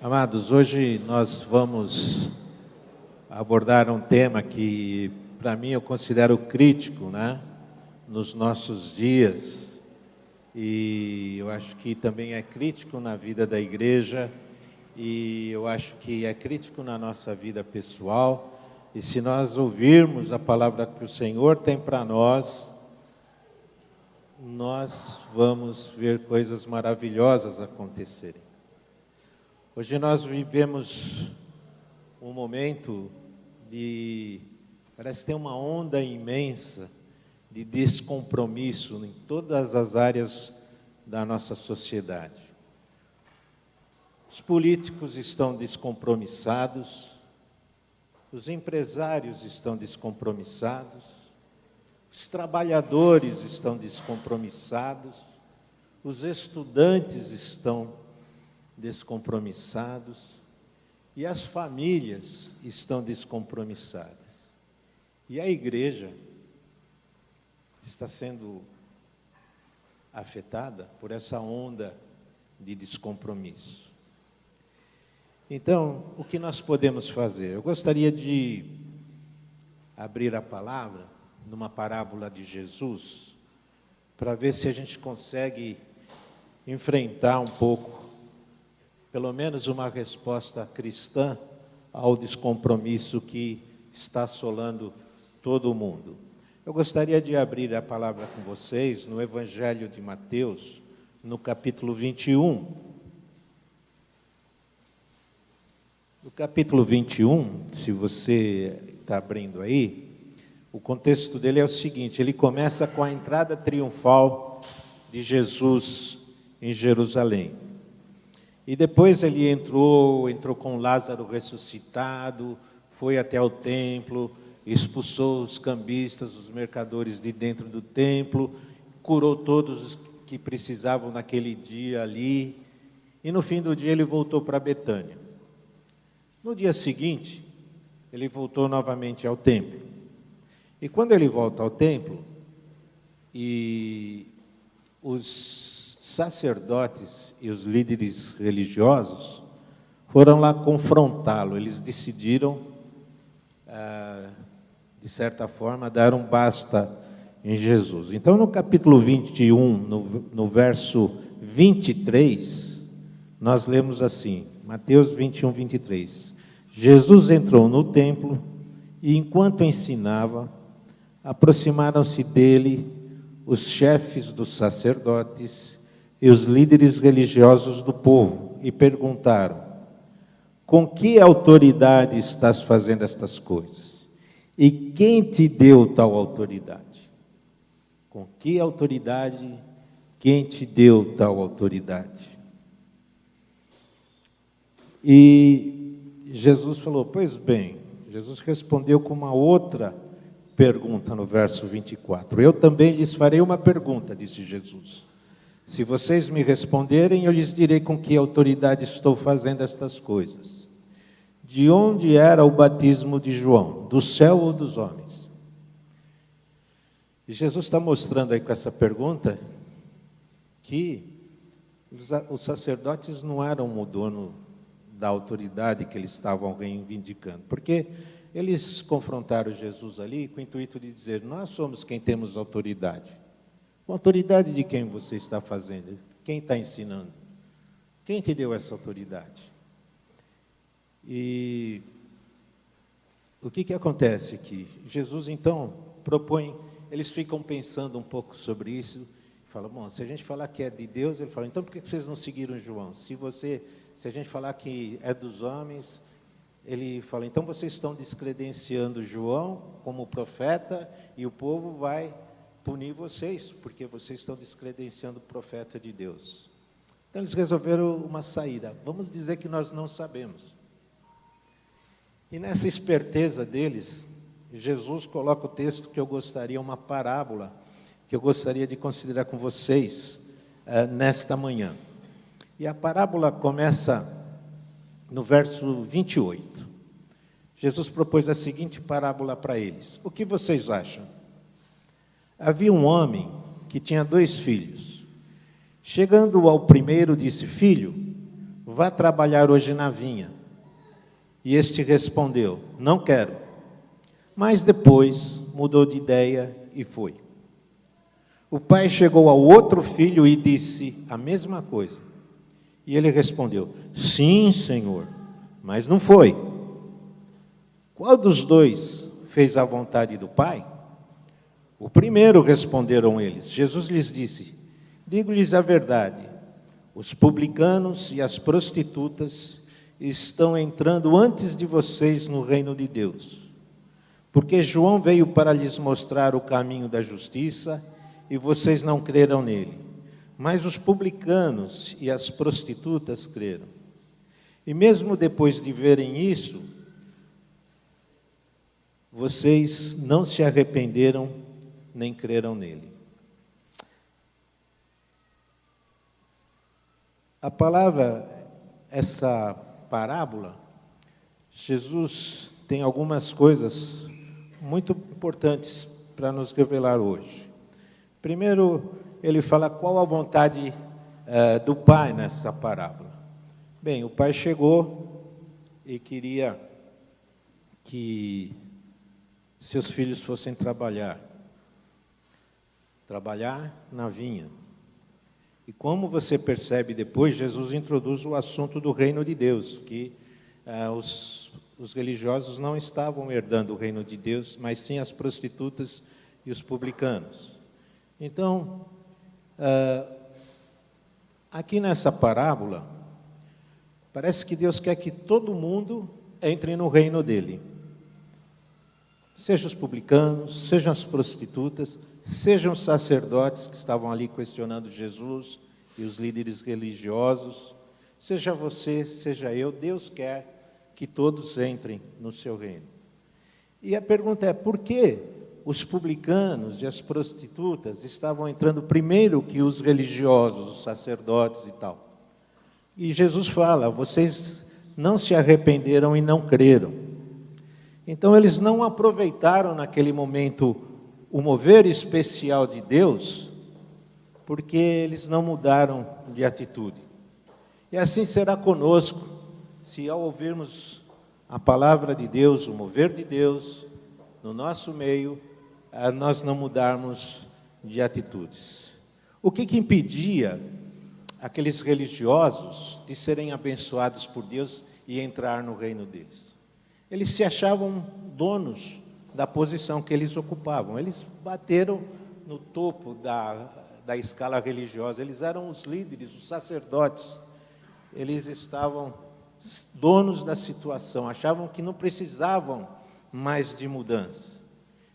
Amados, hoje nós vamos abordar um tema que, para mim, eu considero crítico, né? Nos nossos dias, e eu acho que também é crítico na vida da igreja, e eu acho que é crítico na nossa vida pessoal, e se nós ouvirmos a palavra que o Senhor tem para nós vamos ver coisas maravilhosas acontecerem. Hoje nós vivemos um momento parece que tem uma onda imensa de descompromisso em todas as áreas da nossa sociedade. Os políticos estão descompromissados, os empresários estão descompromissados, os trabalhadores estão descompromissados, os estudantes estão descompromissados e as famílias estão descompromissadas. E a igreja está sendo afetada por essa onda de descompromisso. Então, o que nós podemos fazer? Eu gostaria de abrir a palavra numa parábola de Jesus, para ver se a gente consegue enfrentar um pouco, pelo menos uma resposta cristã ao descompromisso que está assolando todo o mundo. Eu gostaria de abrir a palavra com vocês no Evangelho de Mateus, no capítulo 21. No capítulo 21, se você está abrindo aí, o contexto dele é o seguinte: ele começa com a entrada triunfal de Jesus em Jerusalém. E depois ele entrou com Lázaro ressuscitado, foi até o templo, expulsou os cambistas, os mercadores de dentro do templo, curou todos os que precisavam naquele dia ali, e no fim do dia ele voltou para Betânia. No dia seguinte, ele voltou novamente ao templo. E quando ele volta ao templo, e os sacerdotes e os líderes religiosos foram lá confrontá-lo. Eles decidiram, de certa forma, dar um basta em Jesus. Então, no capítulo 21, no verso 23, nós lemos assim, Mateus 21, 23. Jesus entrou no templo e, enquanto ensinava, aproximaram-se dele os chefes dos sacerdotes e os líderes religiosos do povo, e perguntaram: com que autoridade estás fazendo estas coisas? E quem te deu tal autoridade? Com que autoridade? Quem te deu tal autoridade? E Jesus falou: pois bem, Jesus respondeu com uma outra pergunta no verso 24. Eu também lhes farei uma pergunta, disse Jesus. Se vocês me responderem, eu lhes direi com que autoridade estou fazendo estas coisas. De onde era o batismo de João? Do céu ou dos homens? E Jesus está mostrando aí com essa pergunta que os sacerdotes não eram o dono da autoridade que eles estavam reivindicando, porque eles confrontaram Jesus ali com o intuito de dizer: nós somos quem temos autoridade. Com autoridade de quem você está fazendo? Quem está ensinando? Quem te deu essa autoridade? E o que acontece aqui? Jesus, então, propõe, eles ficam pensando um pouco sobre isso, falam: bom, se a gente falar que é de Deus, ele fala: então por que vocês não seguiram João? Se a gente falar que é dos homens, ele fala: então vocês estão descredenciando João como profeta e o povo vai punir vocês, porque vocês estão descredenciando o profeta de Deus. Então eles resolveram uma saída: vamos dizer que nós não sabemos. E nessa esperteza deles, Jesus coloca o texto que eu gostaria, uma parábola, que eu gostaria de considerar com vocês nesta manhã. E a parábola começa no verso 28. Jesus propôs a seguinte parábola para eles: o que vocês acham? Havia um homem que tinha 2 filhos. Chegando ao primeiro, disse: filho, vá trabalhar hoje na vinha. E este respondeu: não quero. Mas depois mudou de ideia e foi. O pai chegou ao outro filho e disse a mesma coisa. E ele respondeu: sim, senhor, mas não foi. Qual dos dois fez a vontade do pai? O primeiro, responderam eles. Jesus lhes disse: digo-lhes a verdade, os publicanos e as prostitutas estão entrando antes de vocês no reino de Deus. Porque João veio para lhes mostrar o caminho da justiça e vocês não creram nele. Mas os publicanos e as prostitutas creram. E mesmo depois de verem isso, vocês não se arrependeram nem creram nele. A palavra, essa parábola, Jesus tem algumas coisas muito importantes para nos revelar hoje. Primeiro, ele fala qual a vontade do pai nessa parábola. Bem, o pai chegou e queria que seus filhos fossem trabalhar na vinha. E como você percebe depois, Jesus introduz o assunto do reino de Deus, que os religiosos não estavam herdando o reino de Deus, mas sim as prostitutas e os publicanos. Então, aqui nessa parábola, parece que Deus quer que todo mundo entre no reino dele. Seja os publicanos, sejam as prostitutas, sejam os sacerdotes que estavam ali questionando Jesus e os líderes religiosos, seja você, seja eu, Deus quer que todos entrem no seu reino. E a pergunta é, por que os publicanos e as prostitutas estavam entrando primeiro que os religiosos, os sacerdotes e tal? E Jesus fala, vocês não se arrependeram e não creram. Então eles não aproveitaram naquele momento o mover especial de Deus, porque eles não mudaram de atitude. E assim será conosco, se ao ouvirmos a palavra de Deus, o mover de Deus no nosso meio, nós não mudarmos de atitudes. O que impedia aqueles religiosos de serem abençoados por Deus e entrar no reino deles? Eles se achavam donos da posição que eles ocupavam. Eles bateram no topo da escala religiosa. Eles eram os líderes, os sacerdotes. Eles estavam donos da situação, achavam que não precisavam mais de mudança.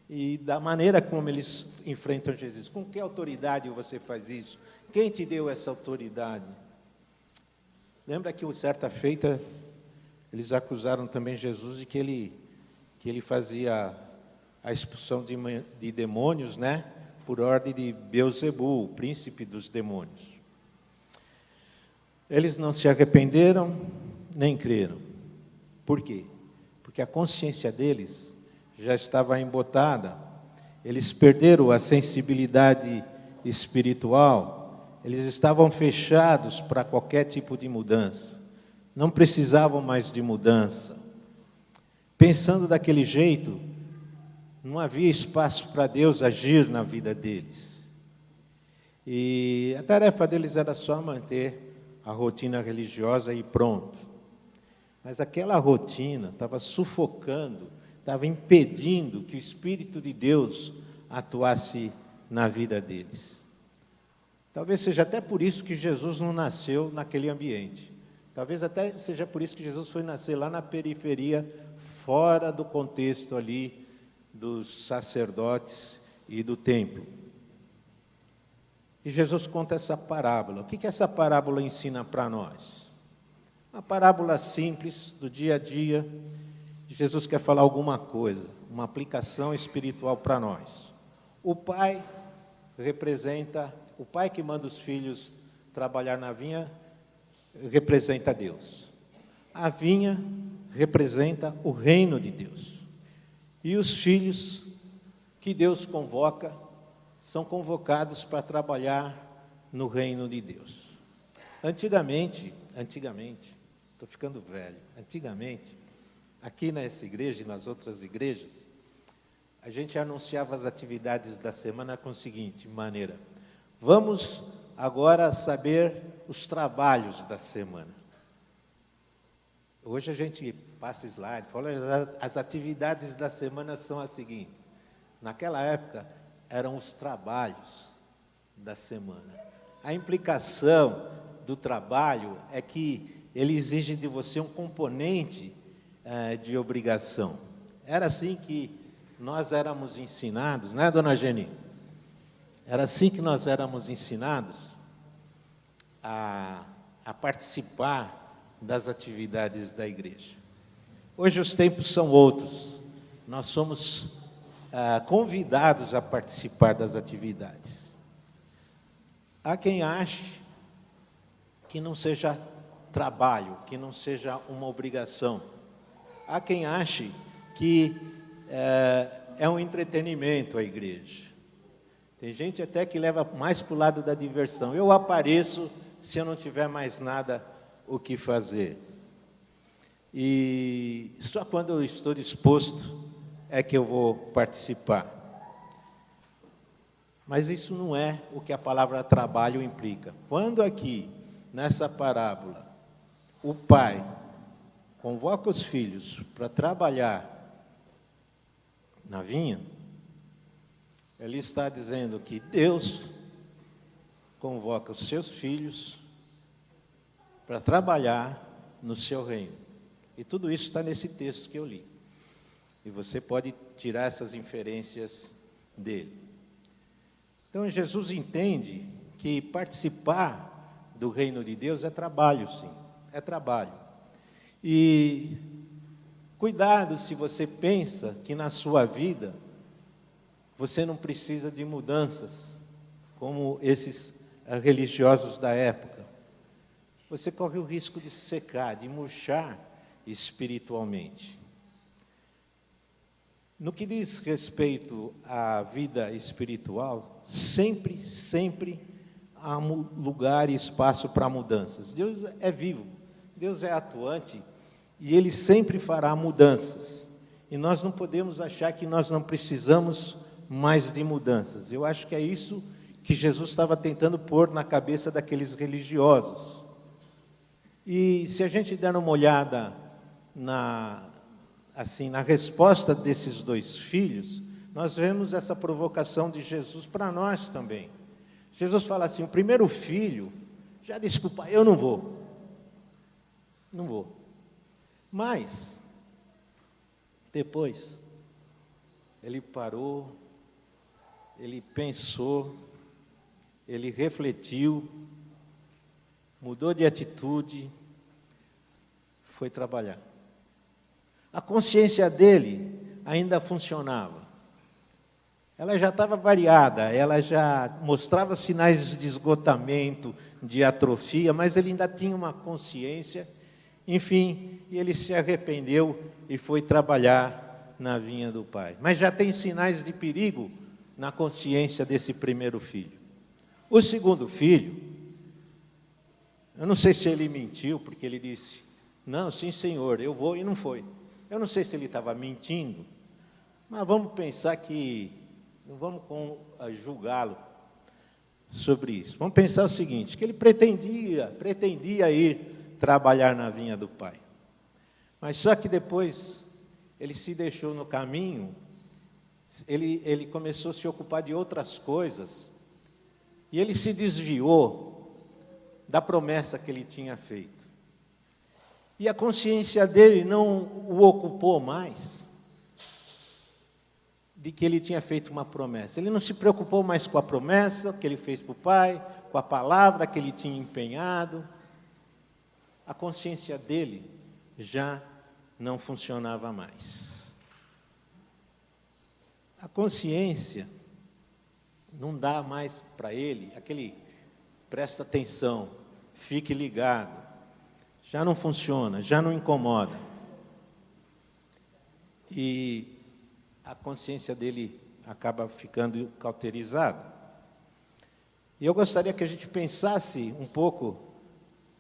E da maneira como eles enfrentam Jesus, com que autoridade você faz isso? Quem te deu essa autoridade? Lembra que, certa feita, eles acusaram também Jesus de que ele fazia a expulsão de demônios, né, por ordem de Beelzebul, o príncipe dos demônios. Eles não se arrependeram, nem creram. Por quê? Porque a consciência deles já estava embotada, eles perderam a sensibilidade espiritual, eles estavam fechados para qualquer tipo de mudança. Não precisavam mais de mudança. Pensando daquele jeito, não havia espaço para Deus agir na vida deles. E a tarefa deles era só manter a rotina religiosa e pronto. Mas aquela rotina estava sufocando, estava impedindo que o Espírito de Deus atuasse na vida deles. Talvez seja até por isso que Jesus não nasceu naquele ambiente. Talvez até seja por isso que Jesus foi nascer lá na periferia, fora do contexto ali dos sacerdotes e do templo. E Jesus conta essa parábola. O que essa parábola ensina para nós? Uma parábola simples, do dia a dia. Jesus quer falar alguma coisa, uma aplicação espiritual para nós. O pai que manda os filhos trabalhar na vinha, representa Deus. A vinha representa o reino de Deus. E os filhos que Deus convoca são convocados para trabalhar no reino de Deus. Antigamente, antigamente, estou ficando velho, antigamente, aqui nessa igreja e nas outras igrejas, a gente anunciava as atividades da semana com a seguinte maneira: vamos agora saber os trabalhos da semana. Hoje a gente passa slide, fala, as atividades da semana são as seguintes. Naquela época, eram os trabalhos da semana. A implicação do trabalho é que ele exige de você um componente de obrigação. Era assim que nós éramos ensinados, né, dona Geni? Era assim que nós éramos ensinados a participar das atividades da igreja. Hoje os tempos são outros. Nós somos convidados a participar das atividades. Há quem ache que não seja trabalho, que não seja uma obrigação. Há quem ache que é um entretenimento a igreja. Tem gente até que leva mais para o lado da diversão. Eu apareço se eu não tiver mais nada o que fazer. E só quando eu estou disposto é que eu vou participar. Mas isso não é o que a palavra trabalho implica. Quando aqui, nessa parábola, o pai convoca os filhos para trabalhar na vinha, ele está dizendo que Deus convoca os seus filhos para trabalhar no seu reino. E tudo isso está nesse texto que eu li. E você pode tirar essas inferências dele. Então, Jesus entende que participar do reino de Deus é trabalho, sim. É trabalho. E cuidado se você pensa que na sua vida você não precisa de mudanças, como esses religiosos da época. Você corre o risco de se secar, de murchar espiritualmente. No que diz respeito à vida espiritual, sempre há lugar e espaço para mudanças. Deus é vivo, Deus é atuante e Ele sempre fará mudanças. E nós não podemos achar que nós não precisamos mais de mudanças. Eu acho que é isso que Jesus estava tentando pôr na cabeça daqueles religiosos. E se a gente der uma olhada na resposta desses dois filhos, nós vemos essa provocação de Jesus para nós também. Jesus fala assim: o primeiro filho já disse para o pai: eu não vou. Não vou. Mas, depois, ele parou, ele pensou, ele refletiu, mudou de atitude, foi trabalhar. A consciência dele ainda funcionava. Ela já estava variada, ela já mostrava sinais de esgotamento, de atrofia, mas ele ainda tinha uma consciência. Enfim, e ele se arrependeu e foi trabalhar na vinha do pai. Mas já tem sinais de perigo na consciência desse primeiro filho. O segundo filho, eu não sei se ele mentiu, porque ele disse: não, sim senhor, eu vou, e não foi. Eu não sei se ele estava mentindo, mas vamos pensar que, não vamos julgá-lo sobre isso. Vamos pensar o seguinte, que ele pretendia ir trabalhar na vinha do pai. Mas só que depois ele se deixou no caminho, ele começou a se ocupar de outras coisas, e ele se desviou da promessa que ele tinha feito. E a consciência dele não o ocupou mais de que ele tinha feito uma promessa. Ele não se preocupou mais com a promessa que ele fez para o pai, com a palavra que ele tinha empenhado. A consciência dele já não funcionava mais. A consciência não dá mais para ele aquele presta atenção, fique ligado. Já não funciona, já não incomoda. E a consciência dele acaba ficando cauterizada. E eu gostaria que a gente pensasse um pouco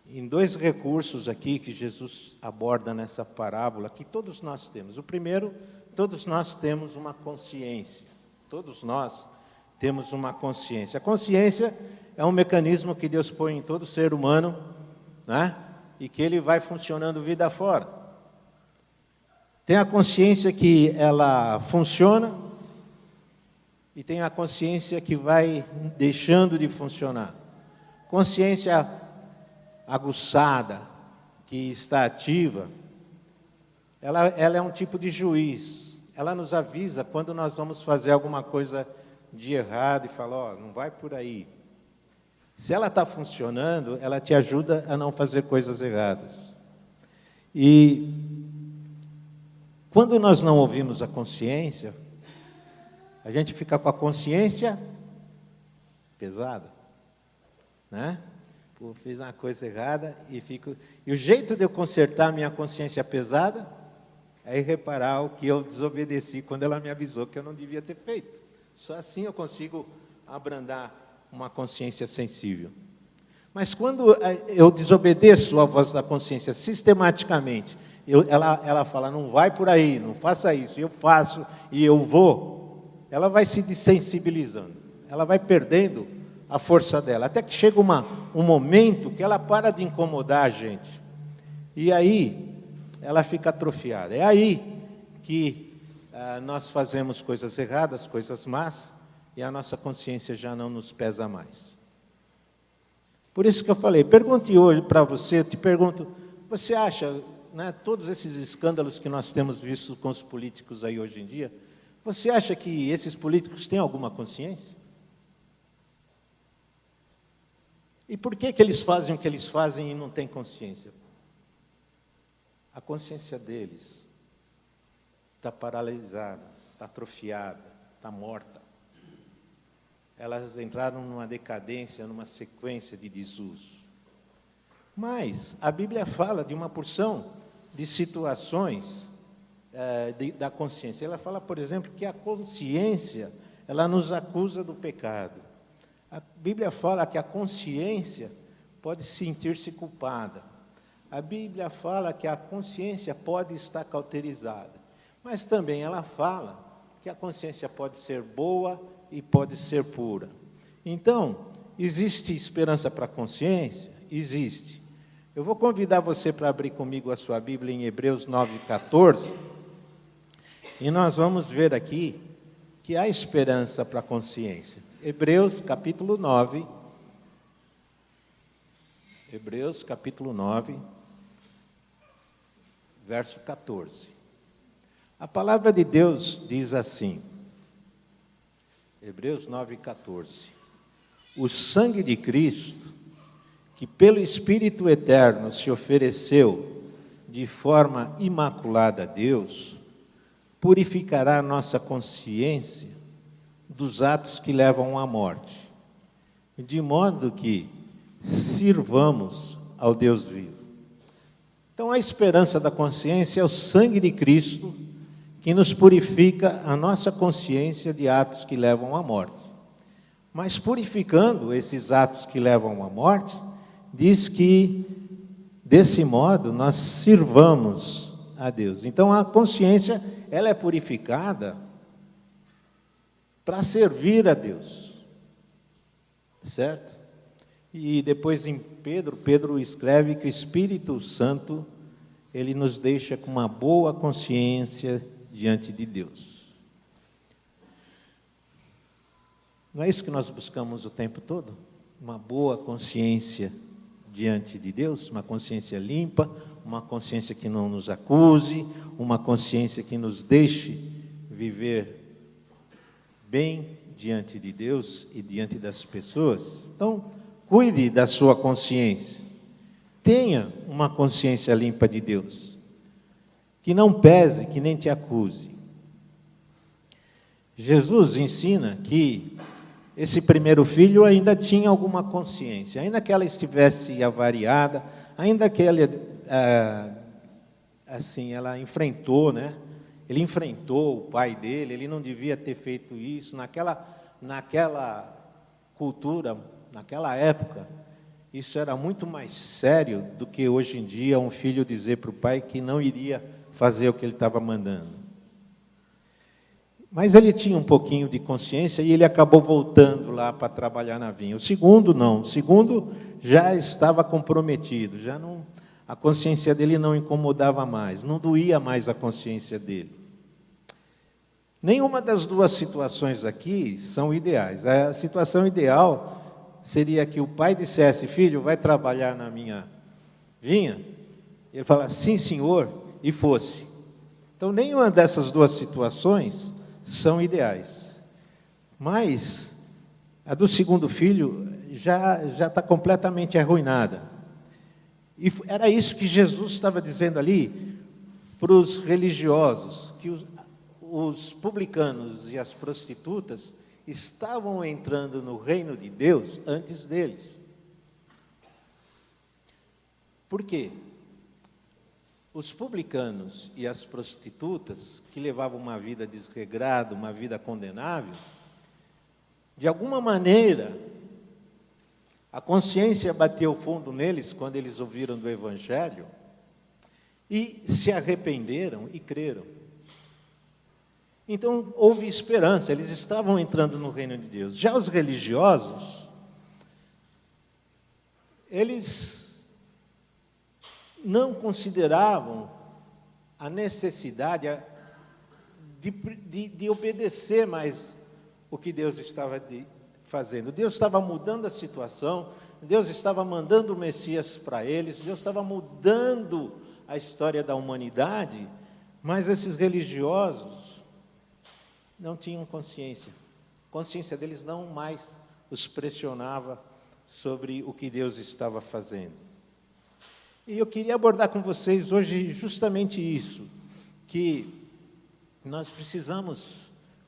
em dois recursos aqui que Jesus aborda nessa parábola, que todos nós temos. O primeiro, todos nós temos uma consciência. Todos nós temos uma consciência. A consciência é um mecanismo que Deus põe em todo ser humano, né? E que ele vai funcionando vida fora. Tem a consciência que ela funciona e tem a consciência que vai deixando de funcionar. Consciência aguçada, que está ativa, ela é um tipo de juiz. Ela nos avisa quando nós vamos fazer alguma coisa de errado e fala, ó, não vai por aí. Se ela está funcionando, ela te ajuda a não fazer coisas erradas. E quando nós não ouvimos a consciência, a gente fica com a consciência pesada, né? Pô, fiz uma coisa errada e fico... E o jeito de eu consertar a minha consciência pesada é reparar o que eu desobedeci quando ela me avisou que eu não devia ter feito. Só assim eu consigo abrandar uma consciência sensível. Mas quando eu desobedeço a voz da consciência sistematicamente, ela fala, não vai por aí, não faça isso, eu faço e eu vou, ela vai se desensibilizando, ela vai perdendo a força dela, até que chega um momento que ela para de incomodar a gente. E aí, ela fica atrofiada. É aí que nós fazemos coisas erradas, coisas más, e a nossa consciência já não nos pesa mais. Por isso que eu falei, pergunte hoje para você, eu te pergunto, você acha, né, todos esses escândalos que nós temos visto com os políticos aí hoje em dia, você acha que esses políticos têm alguma consciência? E por que eles fazem o que eles fazem e não têm consciência? A consciência deles está paralisada, está atrofiada, está morta. Elas entraram numa decadência, numa sequência de desuso. Mas a Bíblia fala de uma porção de situações da consciência. Ela fala, por exemplo, que a consciência, ela nos acusa do pecado. A Bíblia fala que a consciência pode sentir-se culpada. A Bíblia fala que a consciência pode estar cauterizada. Mas também ela fala que a consciência pode ser boa e pode ser pura. Então, existe esperança para a consciência? Existe. Eu vou convidar você para abrir comigo a sua Bíblia em Hebreus 9:14. E nós vamos ver aqui que há esperança para a consciência. Hebreus capítulo 9. Hebreus capítulo 9, verso 14. A palavra de Deus diz assim, Hebreus 9:14. O sangue de Cristo, que pelo Espírito Eterno se ofereceu de forma imaculada a Deus, purificará a nossa consciência dos atos que levam à morte, de modo que sirvamos ao Deus vivo. Então, a esperança da consciência é o sangue de Cristo que nos purifica a nossa consciência de atos que levam à morte. Mas purificando esses atos que levam à morte, diz que, desse modo, nós sirvamos a Deus. Então, a consciência, ela é purificada para servir a Deus, certo? E depois em Pedro escreve que o Espírito Santo, ele nos deixa com uma boa consciência diante de Deus. Não é isso que nós buscamos o tempo todo? Uma boa consciência diante de Deus, uma consciência limpa, uma consciência que não nos acuse, uma consciência que nos deixe viver bem diante de Deus e diante das pessoas. Então, cuide da sua consciência. Tenha uma consciência limpa de Deus, que não pese, que nem te acuse. Jesus ensina que esse primeiro filho ainda tinha alguma consciência, ainda que ela estivesse avariada, ainda que ela, ela enfrentou, né? Ele enfrentou o pai dele, ele não devia ter feito isso. Naquela cultura, naquela época, isso era muito mais sério do que hoje em dia um filho dizer para o pai que não iria fazer o que ele estava mandando. Mas ele tinha um pouquinho de consciência e ele acabou voltando lá para trabalhar na vinha. O segundo não, o segundo já estava comprometido, já não, a consciência dele não incomodava mais, não doía mais a consciência dele. Nenhuma das duas situações aqui são ideais. A situação ideal seria que o pai dissesse: filho, vai trabalhar na minha vinha? Ele falasse: sim, senhor, e fosse. Então, nenhuma dessas duas situações são ideais. Mas a do segundo filho já está completamente arruinada. E era isso que Jesus estava dizendo ali para os religiosos, que os publicanos e as prostitutas estavam entrando no reino de Deus antes deles. Por quê? Os publicanos e as prostitutas, que levavam uma vida desregrada, uma vida condenável, de alguma maneira, a consciência bateu fundo neles quando eles ouviram do Evangelho e se arrependeram e creram. Então, houve esperança, eles estavam entrando no reino de Deus. Já os religiosos, eles não consideravam a necessidade de obedecer mais o que Deus estava fazendo. Deus estava mudando a situação, Deus estava mandando o Messias para eles, Deus estava mudando a história da humanidade, mas esses religiosos não tinham consciência. A consciência deles não mais os pressionava sobre o que Deus estava fazendo. E eu queria abordar com vocês hoje justamente isso, que nós precisamos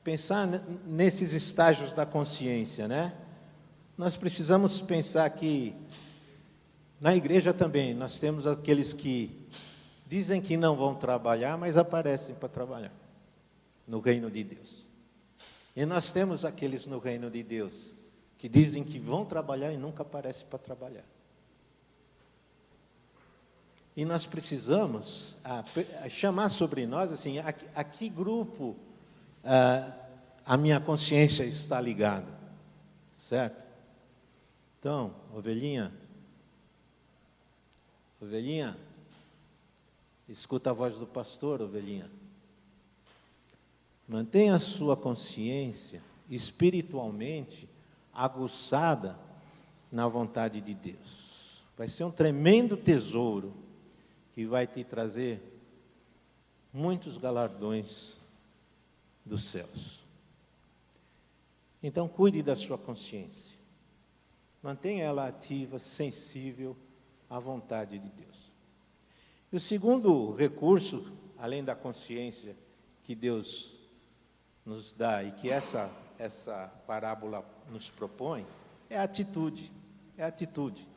pensar nesses estágios da consciência, né? Nós precisamos pensar que na igreja também nós temos aqueles que dizem que não vão trabalhar, mas aparecem para trabalhar no reino de Deus. E nós temos aqueles no reino de Deus que dizem que vão trabalhar e nunca aparecem para trabalhar. E nós precisamos chamar sobre nós, assim, a que grupo a minha consciência está ligada, certo? Então, ovelhinha, escuta a voz do pastor, ovelhinha. Mantenha a sua consciência espiritualmente aguçada na vontade de Deus. Vai ser um tremendo tesouro que vai te trazer muitos galardões dos céus. Então, cuide da sua consciência. Mantenha ela ativa, sensível à vontade de Deus. E o segundo recurso, além da consciência que Deus nos dá e que essa parábola nos propõe, é a atitude. É a atitude.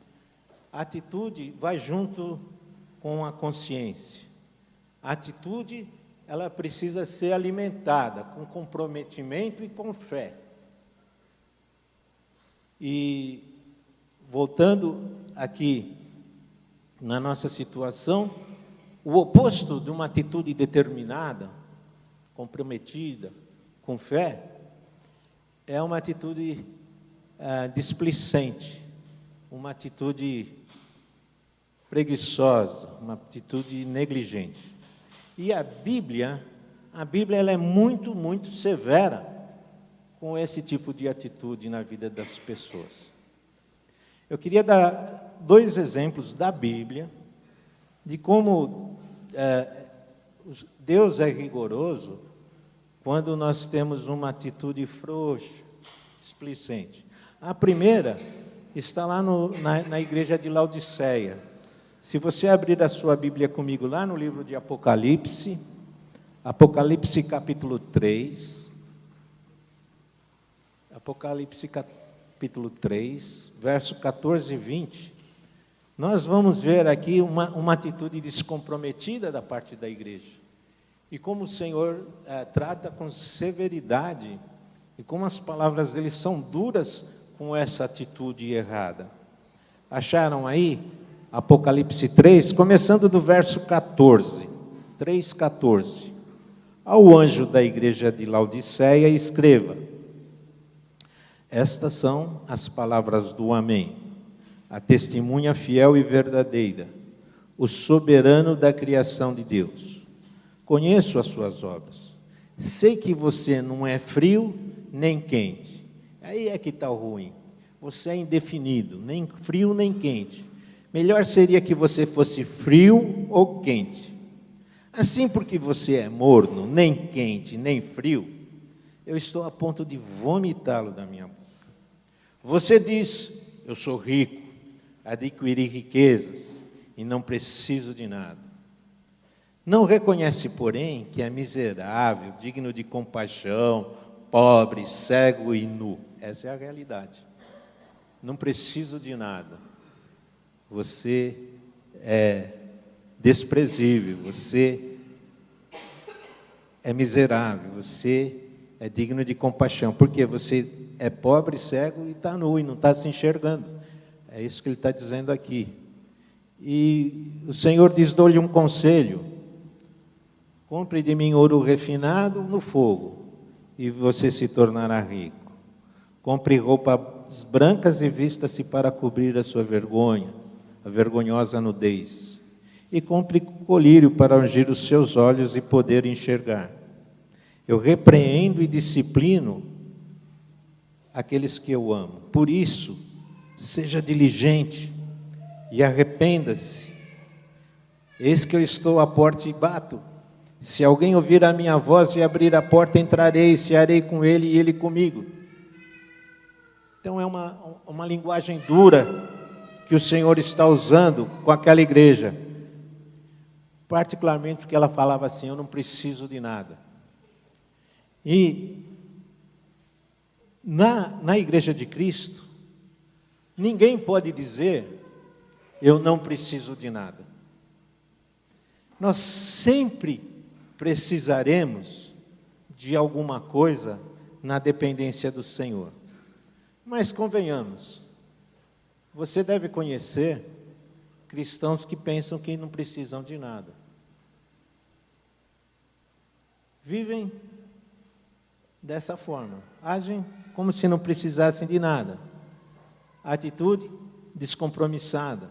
A atitude vai junto com a consciência. A atitude, ela precisa ser alimentada com comprometimento e com fé. E, voltando aqui na nossa situação, o oposto de uma atitude determinada, comprometida, com fé, é uma atitude displicente, uma atitude preguiçosa, uma atitude negligente. E a Bíblia ela é muito, muito severa com esse tipo de atitude na vida das pessoas. Eu queria dar 2 exemplos da Bíblia de como Deus é rigoroso quando nós temos uma atitude frouxa, displicente. A primeira está lá na igreja de Laodiceia. Se você abrir a sua Bíblia comigo lá no livro de Apocalipse, Apocalipse capítulo 3, Apocalipse capítulo 3, verso 14 e 20, nós vamos ver aqui uma atitude descomprometida da parte da igreja. E como o Senhor trata com severidade, e como as palavras dele são duras com essa atitude errada. Acharam aí? Apocalipse 3, começando do verso 14. 3,14. Ao anjo da igreja de Laodiceia, escreva: estas são as palavras do Amém, a testemunha fiel e verdadeira, o soberano da criação de Deus. Conheço as suas obras. Sei que você não é frio nem quente. Aí é que está o ruim. Você é indefinido, nem frio nem quente. Melhor seria que você fosse frio ou quente. Assim, porque você é morno, nem quente, nem frio, eu estou a ponto de vomitá-lo da minha boca. Você diz: eu sou rico, adquiri riquezas e não preciso de nada. Não reconhece, porém, que é miserável, digno de compaixão, pobre, cego e nu. Essa é a realidade. Não preciso de nada. Você é desprezível, você é miserável, você é digno de compaixão, porque você é pobre, cego e está nu e não está se enxergando. É isso que ele está dizendo aqui. E o Senhor diz: dou-lhe um conselho: compre de mim ouro refinado no fogo, e você se tornará rico. Compre roupas brancas e vista-se para cobrir a sua vergonha, a vergonhosa nudez. E compre colírio para ungir os seus olhos e poder enxergar. Eu repreendo e disciplino aqueles que eu amo. Por isso, seja diligente e arrependa-se. Eis que eu estou à porta e bato. Se alguém ouvir a minha voz e abrir a porta, entrarei e cearei com ele e ele comigo. Então é uma linguagem dura que o Senhor está usando com aquela igreja. Particularmente porque ela falava assim: eu não preciso de nada. E na igreja de Cristo, ninguém pode dizer: eu não preciso de nada. Nós sempre precisaremos de alguma coisa na dependência do Senhor. Mas convenhamos, você deve conhecer cristãos que pensam que não precisam de nada. Vivem dessa forma, agem como se não precisassem de nada. Atitude descompromissada.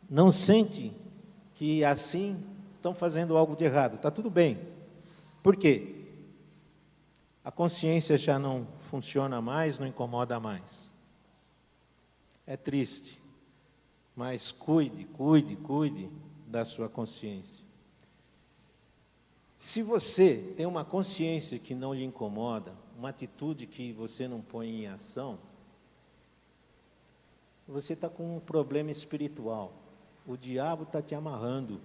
Não sente que assim estão fazendo algo de errado. Está tudo bem. Por quê? A consciência já não funciona mais, não incomoda mais. É triste. Mas cuide da sua consciência. Se você tem uma consciência que não lhe incomoda, uma atitude que você não põe em ação, você está com um problema espiritual. O diabo está te amarrando.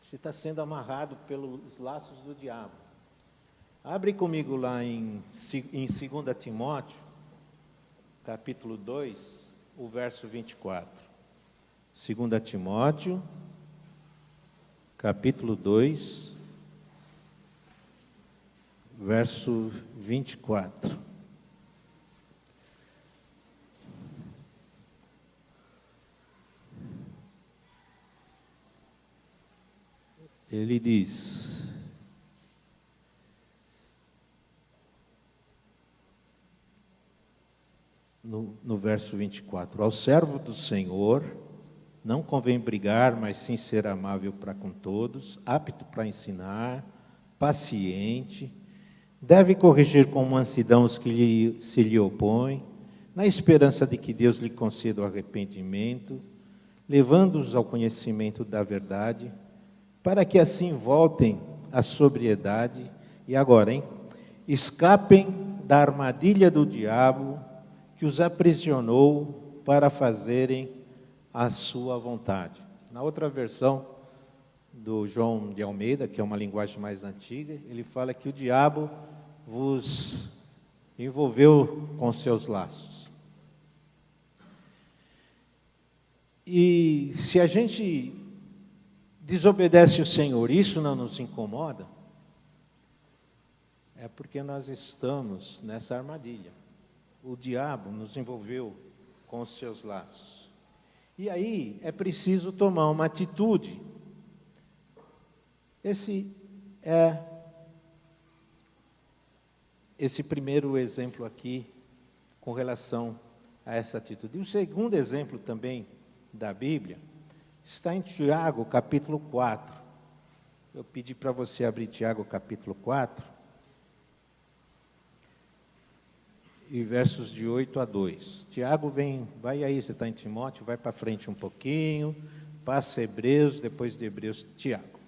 Você está sendo amarrado pelos laços do diabo. Abre comigo lá em 2 Timóteo, capítulo 2, o verso 24. 2 Timóteo, capítulo 2, verso 24. Ele diz: no verso 24: ao servo do Senhor não convém brigar, mas sim ser amável para com todos, apto para ensinar, paciente, deve corrigir com mansidão os que se lhe opõem, na esperança de que Deus lhe conceda o arrependimento, levando-os ao conhecimento da verdade, para que assim voltem à sobriedade, e agora, escapem da armadilha do diabo, que os aprisionou para fazerem a sua vontade. Na outra versão do João de Almeida, que é uma linguagem mais antiga, ele fala que o diabo vos envolveu com seus laços. E se a gente desobedece o Senhor, isso não nos incomoda, é porque nós estamos nessa armadilha. O diabo nos envolveu com os seus laços. E aí é preciso tomar uma atitude. Esse primeiro exemplo aqui, com relação a essa atitude. E o segundo exemplo também da Bíblia está em Tiago, capítulo 4. Eu pedi para você abrir Tiago, capítulo 4, e versos de 8 a 2. Tiago vai aí, você está em Timóteo, vai para frente um pouquinho, passa Hebreus, depois de Hebreus, Tiago.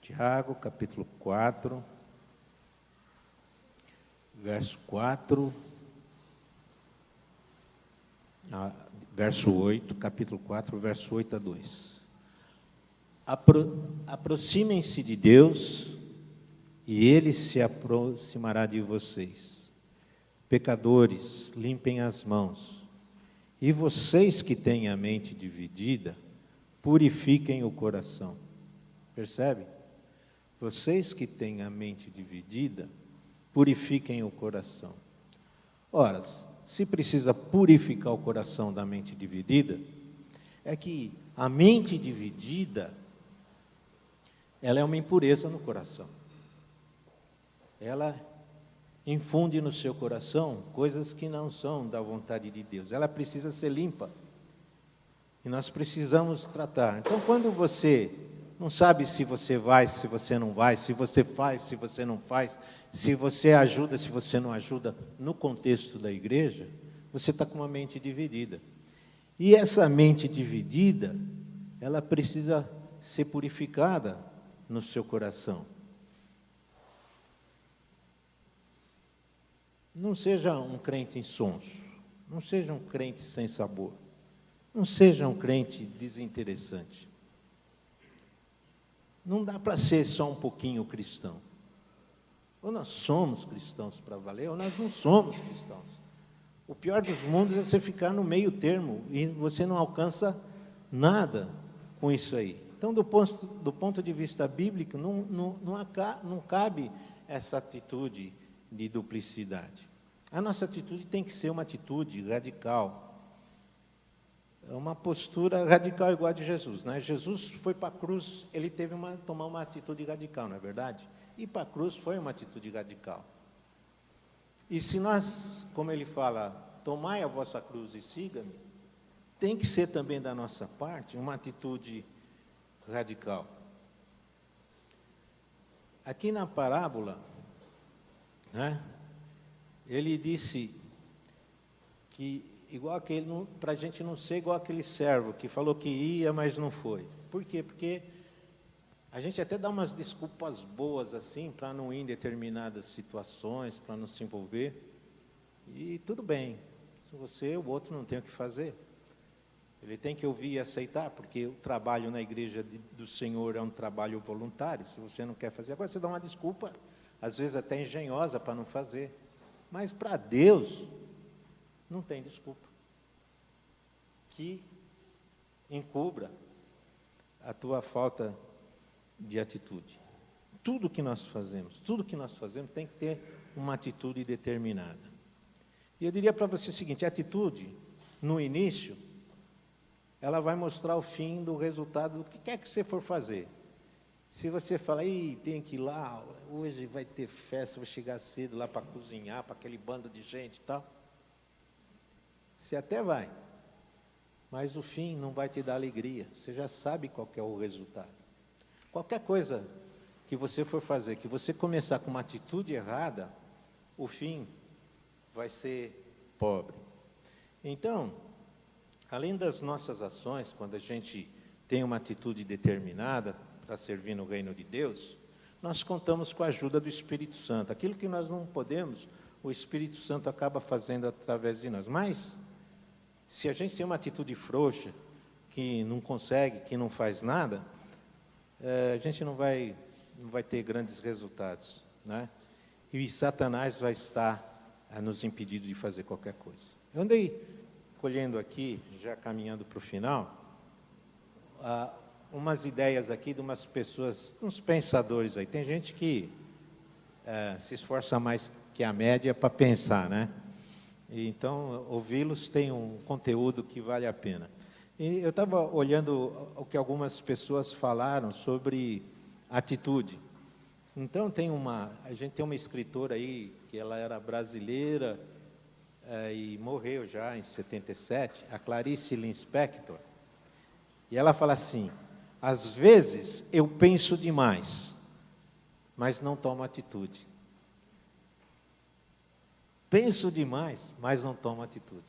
Tiago, capítulo 4, verso 4, verso 8, capítulo 4, verso 8 a 2. Aproximem-se de Deus, e Ele se aproximará de vocês. Pecadores, limpem as mãos. E vocês que têm a mente dividida, purifiquem o coração. Percebe? Vocês que têm a mente dividida, purifiquem o coração. Ora, se precisa purificar o coração da mente dividida, é que a mente dividida, ela é uma impureza no coração. Ela infunde no seu coração coisas que não são da vontade de Deus. Ela precisa ser limpa. E nós precisamos tratar. Então, quando você não sabe se você vai, se você não vai, se você faz, se você não faz, se você ajuda, se você não ajuda, no contexto da igreja, você está com uma mente dividida. E essa mente dividida, ela precisa ser purificada no seu coração. Não seja um crente insonso, não seja um crente sem sabor, não seja um crente desinteressante. Não dá para ser só um pouquinho cristão. Ou nós somos cristãos para valer, ou nós não somos cristãos. O pior dos mundos é você ficar no meio termo e você não alcança nada com isso aí. Então, do ponto de vista bíblico, não cabe essa atitude de duplicidade. A nossa atitude tem que ser uma atitude radical. É uma postura radical igual a de Jesus, né? Jesus foi para a cruz, ele teve tomar uma atitude radical, não é verdade? E para a cruz foi uma atitude radical. E se nós, como ele fala, tomai a vossa cruz e siga-me, tem que ser também da nossa parte uma atitude radical. Aqui na parábola, né, ele disse que igual aquele, para a gente não ser igual aquele servo que falou que ia, mas não foi. Por quê? Porque a gente até dá umas desculpas boas assim, para não ir em determinadas situações, para não se envolver. E tudo bem, se você, o outro não tem o que fazer. Ele tem que ouvir e aceitar, porque o trabalho na igreja do Senhor é um trabalho voluntário. Se você não quer fazer, agora você dá uma desculpa, às vezes até engenhosa, para não fazer. Mas para Deus, não tem desculpa que encubra a tua falta de atitude. Tudo que nós fazemos tem que ter uma atitude determinada. E eu diria para você o seguinte, a atitude, no início, ela vai mostrar o fim do resultado do que quer que você for fazer. Se você fala, tem que ir lá, hoje vai ter festa, vou chegar cedo lá para cozinhar, para aquele bando de gente e tal, você até vai, mas o fim não vai te dar alegria. Você já sabe qual que é o resultado. Qualquer coisa que você for fazer, que você começar com uma atitude errada, o fim vai ser pobre. Então, além das nossas ações, quando a gente tem uma atitude determinada para servir no reino de Deus, nós contamos com a ajuda do Espírito Santo. Aquilo que nós não podemos, o Espírito Santo acaba fazendo através de nós. Mas, se a gente tem uma atitude frouxa, que não consegue, que não faz nada, a gente não vai ter grandes resultados, né? E Satanás vai estar nos impedindo de fazer qualquer coisa. Eu andei colhendo aqui, já caminhando para o final, umas ideias aqui de umas pessoas, uns pensadores aí. Tem gente que se esforça mais que a média para pensar, né? E, então, ouvi-los tem um conteúdo que vale a pena. E eu estava olhando o que algumas pessoas falaram sobre atitude. Então, a gente tem uma escritora aí, que ela era brasileira, e morreu já em 77, a Clarice Lispector. E ela fala assim: às vezes eu penso demais, mas não tomo atitude. Penso demais, mas não tomo atitude.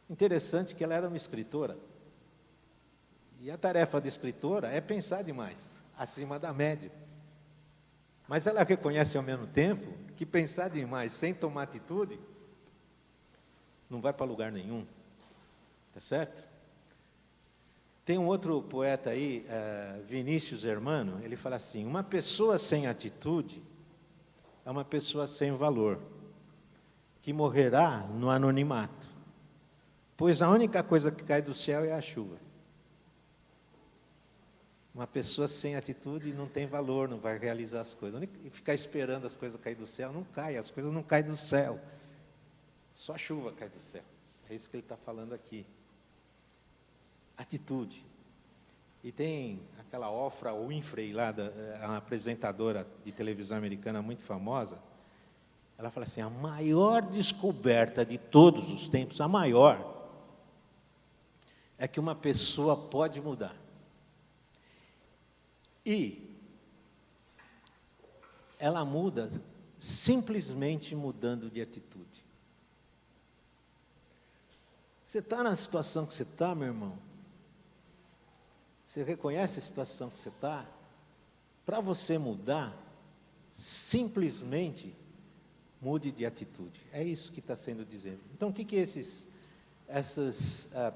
Interessante que ela era uma escritora. E a tarefa de escritora é pensar demais, acima da média. Mas ela reconhece ao mesmo tempo que pensar demais sem tomar atitude não vai para lugar nenhum. Tá certo? Tem um outro poeta aí, Vinícius Hermano, ele fala assim: uma pessoa sem atitude é uma pessoa sem valor, que morrerá no anonimato, pois a única coisa que cai do céu é a chuva. Uma pessoa sem atitude não tem valor, não vai realizar as coisas. E ficar esperando as coisas cair do céu, não cai, as coisas não caem do céu. Só a chuva cai do céu. É isso que ele está falando aqui. Atitude. E tem aquela Oprah Winfrey lá, uma apresentadora de televisão americana muito famosa. Ela fala assim: a maior descoberta de todos os tempos, a maior, é que uma pessoa pode mudar. E ela muda simplesmente mudando de atitude. Você está na situação que você está, meu irmão? Você reconhece a situação que você está? Para você mudar, simplesmente mude de atitude. É isso que está sendo dizendo. Então, o que esses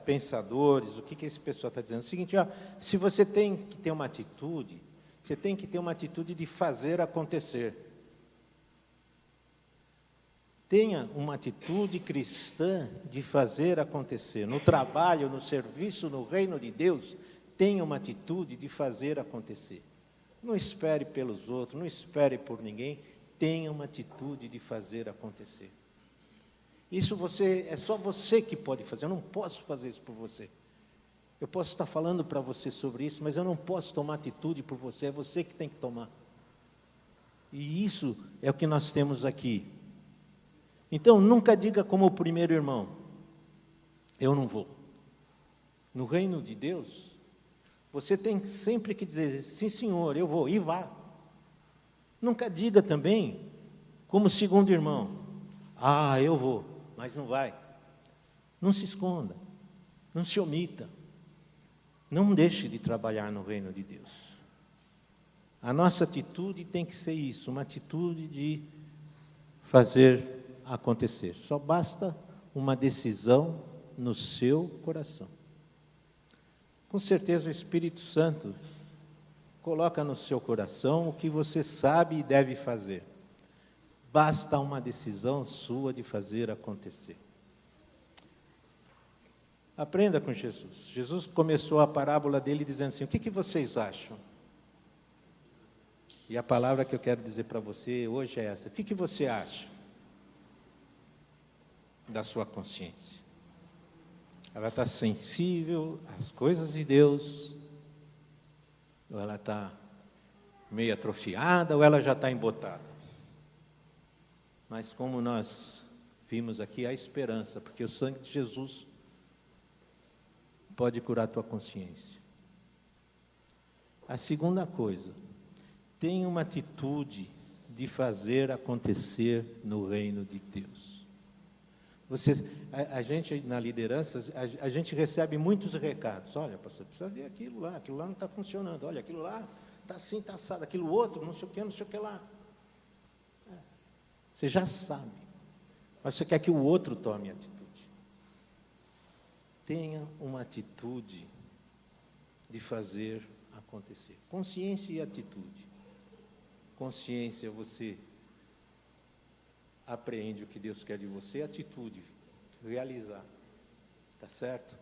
pensadores, o que esse pessoal está dizendo? É o seguinte: se você tem que ter uma atitude, você tem que ter uma atitude de fazer acontecer. Tenha uma atitude cristã de fazer acontecer. No trabalho, no serviço, no reino de Deus, tenha uma atitude de fazer acontecer. Não espere pelos outros, não espere por ninguém, tenha uma atitude de fazer acontecer. Isso é só você que pode fazer, eu não posso fazer isso por você. Eu posso estar falando para você sobre isso, mas eu não posso tomar atitude por você, é você que tem que tomar. E isso é o que nós temos aqui. Então, nunca diga como o primeiro irmão: eu não vou. No reino de Deus, você tem sempre que dizer: sim, senhor, eu vou, e vá. Nunca diga também como o segundo irmão: eu vou, mas não vai. Não se esconda, não se omita, não deixe de trabalhar no reino de Deus. A nossa atitude tem que ser isso, uma atitude de fazer acontecer. Só basta uma decisão no seu coração. Com certeza o Espírito Santo coloca no seu coração o que você sabe e deve fazer. Basta uma decisão sua de fazer acontecer. Aprenda com Jesus. Jesus começou a parábola dele dizendo assim: o que vocês acham? E a palavra que eu quero dizer para você hoje é essa: o que você acha da sua consciência? Ela está sensível às coisas de Deus? Ou ela está meio atrofiada, ou ela já está embotada? Mas como nós vimos aqui, há esperança, porque o sangue de Jesus pode curar a tua consciência. A segunda coisa, tenha uma atitude de fazer acontecer no reino de Deus. A gente na liderança, a gente recebe muitos recados. Olha, pastor, precisa ver aquilo lá não está funcionando. Olha, aquilo lá está assim, está assado. Aquilo outro, não sei o que lá. Você já sabe, mas você quer que o outro tome atitude. Tenha uma atitude de fazer acontecer. Consciência e atitude. Consciência, você apreende o que Deus quer de você. Atitude, realizar. Tá certo?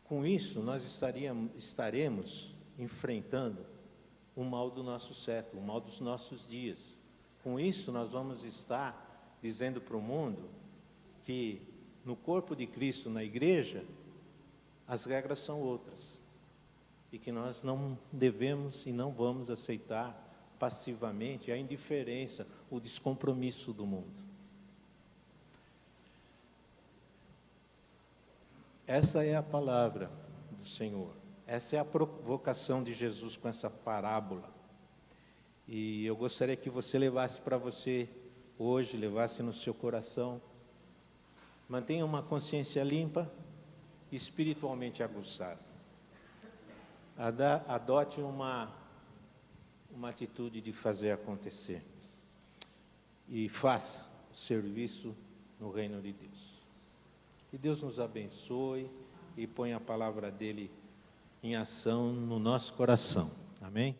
Com isso, nós estaremos enfrentando o mal do nosso século, o mal dos nossos dias. Com isso, nós vamos estar dizendo para o mundo que no corpo de Cristo, na igreja, as regras são outras. E que nós não devemos e não vamos aceitar passivamente a indiferença, o descompromisso do mundo. Essa é a palavra do Senhor. Essa é a provocação de Jesus com essa parábola. E eu gostaria que você levasse para você hoje, levasse no seu coração. Mantenha uma consciência limpa, espiritualmente aguçada. Adote uma atitude de fazer acontecer. E faça o serviço no reino de Deus. Que Deus nos abençoe e ponha a palavra dele em ação no nosso coração. Amém?